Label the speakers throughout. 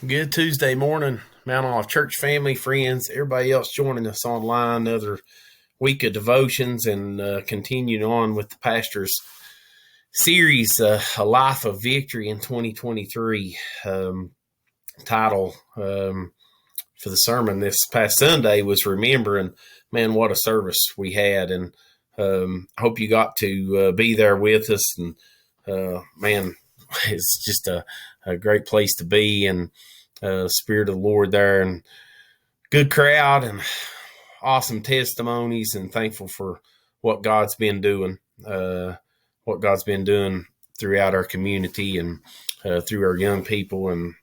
Speaker 1: Good Tuesday morning, Mount Olive Church family, friends, everybody else joining us online. Another week of devotions and continuing on with the pastor's series, A Life of Victory in 2023. Title for the sermon this past Sunday was Remembering. Man, what a service we had. And I hope you got to be there with us. And man, it's just a great place to be, and Spirit of the Lord there, and good crowd, and awesome testimonies, and thankful for what God's been doing, throughout our community and through our young people, and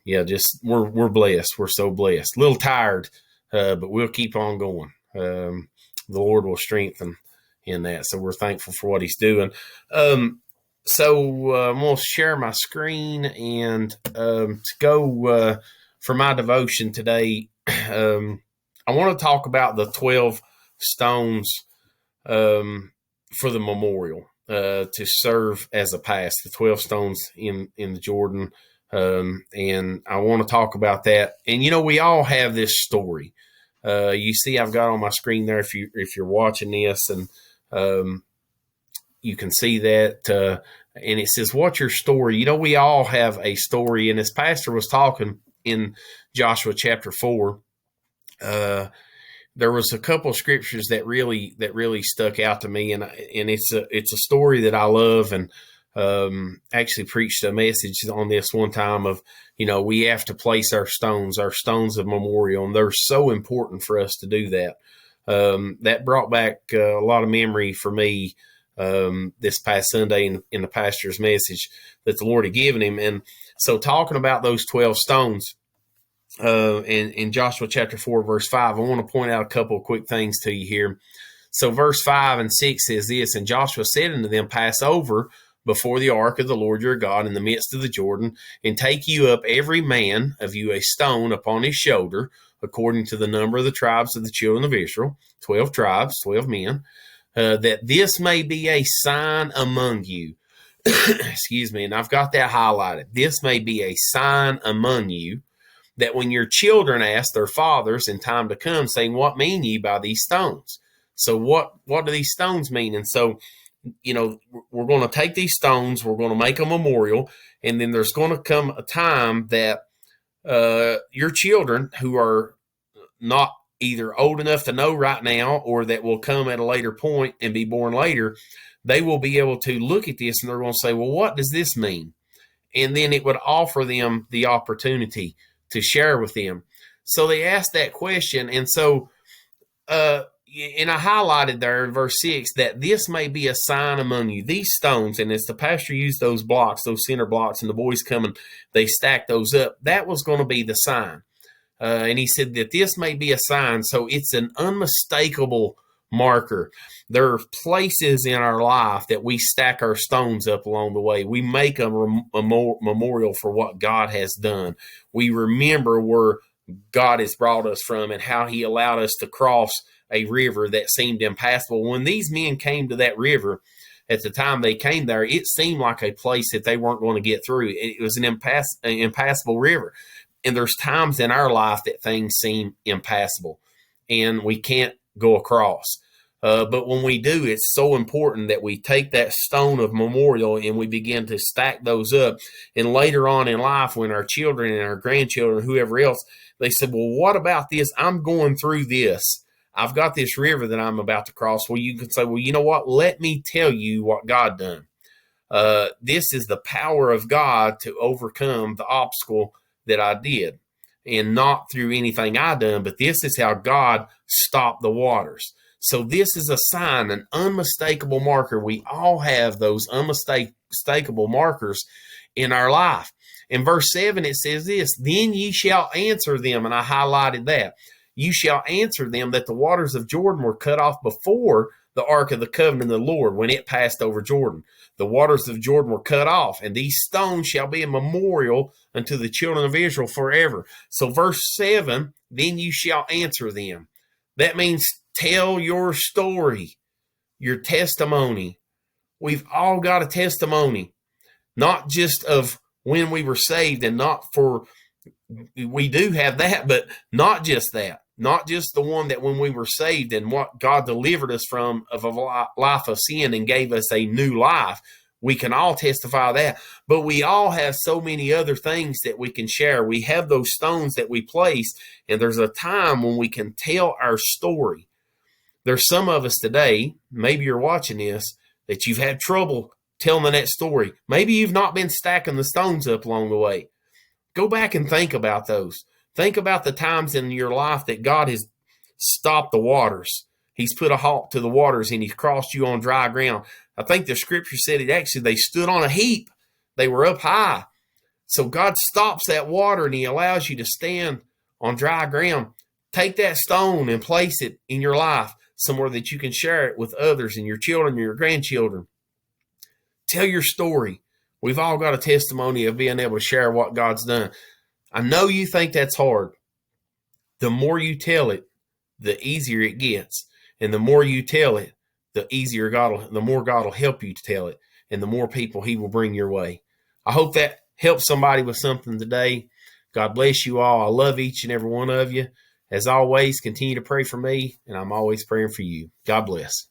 Speaker 1: just we're blessed. We're so blessed. A little tired, but we'll keep on going. The Lord will strengthen in that, so we're thankful for what He's doing. So I'm going to share my screen and to go for my devotion today. I want to talk about the 12 stones for the memorial to serve as a past, the 12 stones in the Jordan. And I want to talk about that. And, we all have this story. You see, I've got on my screen there if you're watching this, and you can see that, and it says, what's your story? We all have a story. And as Pastor was talking in Joshua chapter 4, there was a couple of scriptures that really stuck out to me, and it's a story that I love, and actually preached a message on this one time of, we have to place our stones of memorial, and they're so important for us to do that. That brought back a lot of memory for me this past Sunday in the pastor's message that the Lord had given him. And so talking about those 12 stones in Joshua chapter 4, verse 5, I want to point out a couple of quick things to you here. So verse 5 and 6 says this, and Joshua said unto them, pass over before the ark of the Lord your God in the midst of the Jordan, and take you up every man of you a stone upon his shoulder, according to the number of the tribes of the children of Israel, 12 tribes, 12 men, that this may be a sign among you. Excuse me, and I've got that highlighted. This may be a sign among you, that when your children ask their fathers in time to come, saying, what mean ye by these stones? So what do these stones mean? And so, we're going to take these stones, we're going to make a memorial, and then there's going to come a time that your children who are not either old enough to know right now, or that will come at a later point and be born later, they will be able to look at this and they're going to say, well, what does this mean? And then it would offer them the opportunity to share with them. So they asked that question. And so, and I highlighted there in verse 6 that this may be a sign among you. These stones, and as the pastor used those blocks, those center blocks, and the boys come and they stack those up, that was going to be the sign. And he said that this may be a sign. So it's an unmistakable marker. There are places in our life that we stack our stones up along the way. We make a memorial for what God has done. We remember where God has brought us from and how He allowed us to cross a river that seemed impassable. When these men came to that river, at the time they came there, it seemed like a place that they weren't going to get through. It was an impassable river. And there's times in our life that things seem impassable and we can't go across. But when we do, it's so important that we take that stone of memorial and we begin to stack those up. And later on in life, when our children and our grandchildren, whoever else, they said, well, what about this? I'm going through this. I've got this river that I'm about to cross. Well, you can say, well, you know what? Let me tell you what God done. This is the power of God to overcome the obstacle that I did, and not through anything I done, but this is how God stopped the waters. So this is a sign, an unmistakable marker. We all have those unmistakable markers in our life. In verse 7, it says this, then ye shall answer them, and I highlighted that. You shall answer them that the waters of Jordan were cut off before the ark of the covenant of the Lord when it passed over Jordan. The waters of Jordan were cut off, and these stones shall be a memorial unto the children of Israel forever. So verse 7, then you shall answer them. That means tell your story, your testimony. We've all got a testimony, not just of when we were saved, and not for, we do have that, but not just that. Not just the one that when we were saved and what God delivered us from of a life of sin and gave us a new life. We can all testify that, but we all have so many other things that we can share. We have those stones that we place, and there's a time when we can tell our story. There's some of us today, maybe you're watching this, that you've had trouble telling that story. Maybe you've not been stacking the stones up along the way. Go back and think about those. Think about the times in your life that God has stopped the waters. He's put a halt to the waters and he's crossed you on dry ground. I think the scripture said it actually, they stood on a heap. They were up high. So God stops that water and he allows you to stand on dry ground. Take that stone and place it in your life somewhere that you can share it with others and your children and your grandchildren. Tell your story. We've all got a testimony of being able to share what God's done. I know you think that's hard. The more you tell it, the easier it gets. And the more you tell it, the more God will help you to tell it. And the more people he will bring your way. I hope that helps somebody with something today. God bless you all. I love each and every one of you. As always, continue to pray for me, and I'm always praying for you. God bless.